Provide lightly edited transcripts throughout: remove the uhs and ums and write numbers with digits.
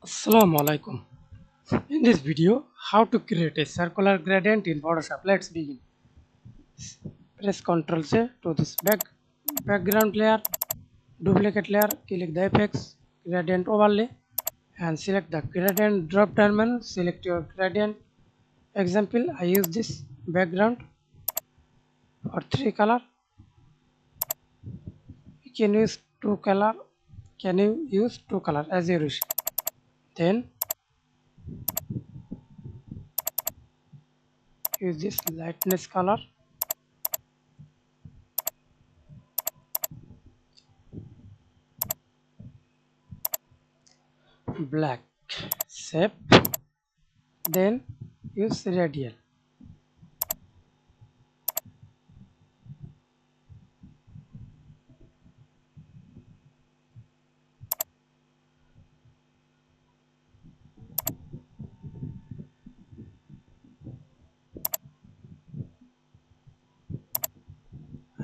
Assalamu Walaikum. In this video, how to create a circular gradient in Photoshop. Let's begin. Press Ctrl C to this background layer, duplicate layer, click the effects, gradient overlay, and select the gradient drop down menu. Select your gradient. Example, I use this background for 3 color. You can use 2 color. Can you use 2 color as you wish? Then use this lightness color. Black shape, then use radial.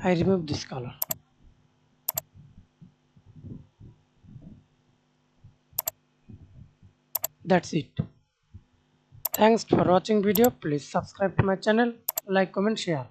I remove this color. That's it. Thanks for watching video. Please subscribe to my channel, like, comment, share.